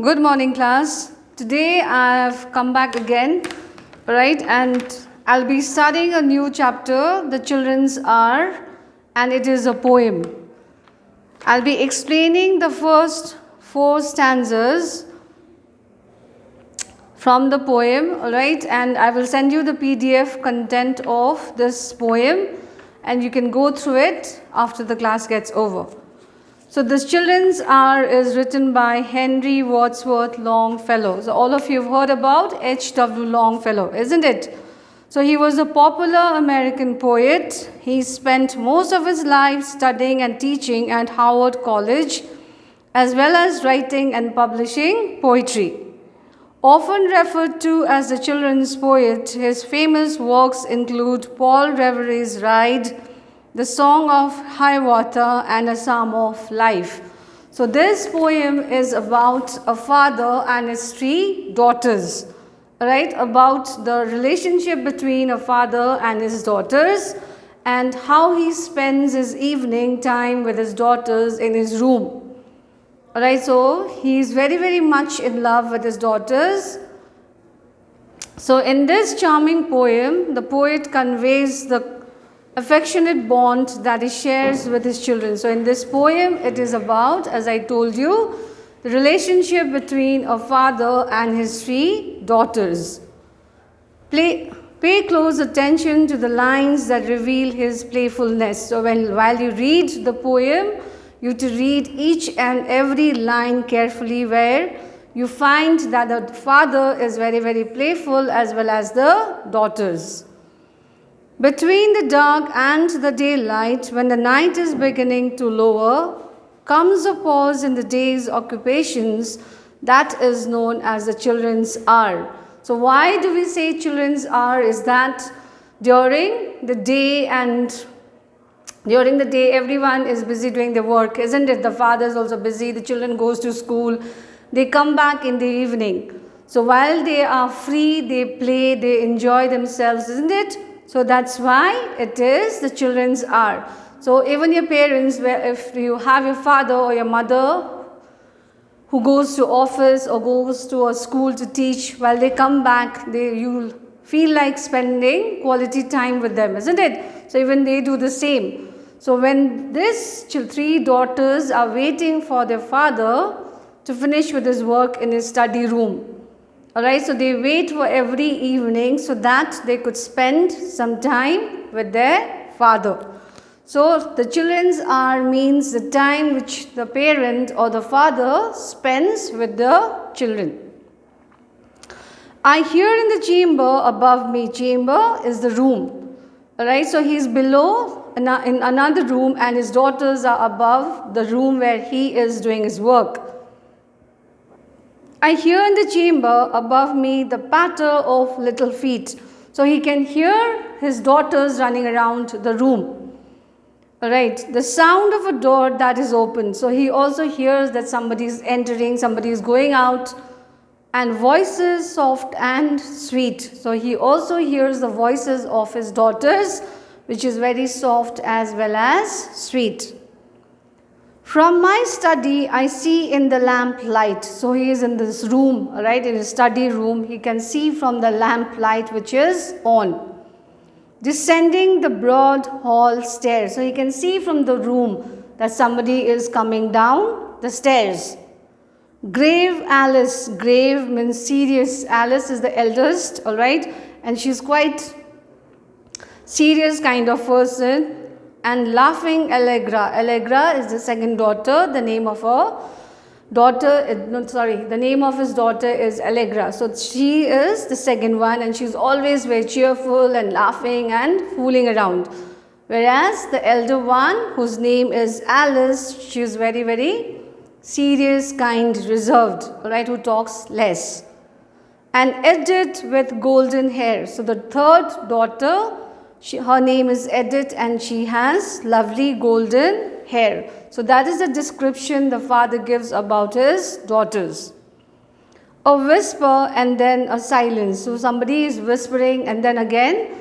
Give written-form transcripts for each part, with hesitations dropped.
Good morning, class. Today I have come back again, right? And I'll be studying a new chapter, The Children's Hour, and it is a poem. I'll be explaining the first 4 stanzas from the poem, right? And I will send you the PDF content of this poem, and you can go through it after the class gets over. So this Children's Hour is written by Henry Wadsworth Longfellow. So all of you have heard about H.W. Longfellow, isn't it? So he was a popular American poet. He spent most of his life studying and teaching at Howard College, as well as writing and publishing poetry. Often referred to as the children's poet, his famous works include Paul Revere's Ride, The Song of Hiawatha, and A Psalm of Life. So this poem is about a father and his 3 daughters, right? About the relationship between a father and his daughters and how he spends his evening time with his daughters in his room. Alright, so he is very, very much in love with his daughters. So in this charming poem, the poet conveys the affectionate bond that he shares with his children. So in this poem, it is about, as I told you, the relationship between a father and his 3 daughters. Pay close attention to the lines that reveal his playfulness. So while you read the poem, you have to read each and every line carefully, where you find that the father is very, very playful as well as the daughters. Between the dark and the daylight, when the night is beginning to lower, comes a pause in the day's occupations that is known as the children's hour. So why do we say children's hour? Is that during the day everyone is busy doing their work, isn't it? The father is also busy, the children goes to school, they come back in the evening. So while they are free, they play, they enjoy themselves, isn't it? So that's why it is the children's hour. So even your parents, if you have your father or your mother who goes to office or goes to a school to teach, while they come back, you'll feel like spending quality time with them, isn't it? So even they do the same. So when these 3 daughters are waiting for their father to finish with his work in his study room, alright, so they wait for every evening so that they could spend some time with their father. So the children's hour means the time which the parent or the father spends with the children. I hear in the chamber above me. Chamber is the room. Alright, so he is below in another room and his daughters are above the room where he is doing his work. I hear in the chamber above me the patter of little feet. So he can hear his daughters running around the room. Alright, the sound of a door that is open. So he also hears that somebody is entering, somebody is going out, and voices soft and sweet. So he also hears the voices of his daughters, which is very soft as well as sweet. From my study, I see in the lamp light. So he is in this room, right, in his study room. He can see from the lamp light which is on. Descending the broad hall stairs. So he can see from the room that somebody is coming down the stairs. Grave Alice. Grave means serious. Alice is the eldest, alright, and she's quite serious kind of person. And laughing Allegra. Allegra is the second daughter. The name of the name of his daughter is Allegra. So she is the second one and she's always very cheerful and laughing and fooling around. Whereas the elder one, whose name is Alice, she is very, very serious, kind, reserved, alright, who talks less. And Edith with golden hair. So the third daughter, her name is Edith and she has lovely golden hair. So that is the description the father gives about his daughters. A whisper and then a silence. So somebody is whispering and then again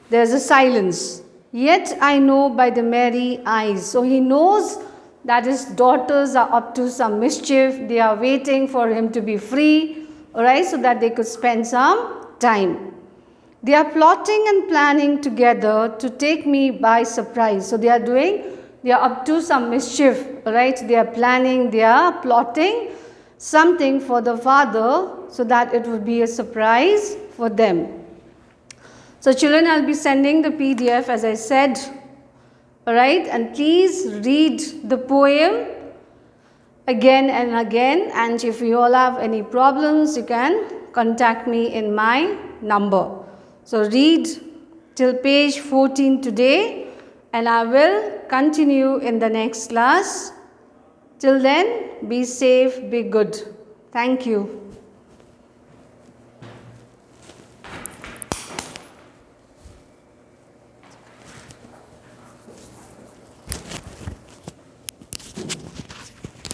there is a silence. Yet I know by the merry eyes. So he knows that his daughters are up to some mischief. They are waiting for him to be free, alright, so that they could spend some time. They are plotting and planning together to take me by surprise. So they are up to some mischief, alright. They are planning, they are plotting something for the father so that it would be a surprise for them. So children, I'll be sending the PDF as I said, alright, and please read the poem again and again, and if you all have any problems, you can contact me in my number. So read till page 14 today, and I will continue in the next class. Till then, be safe, be good. Thank you.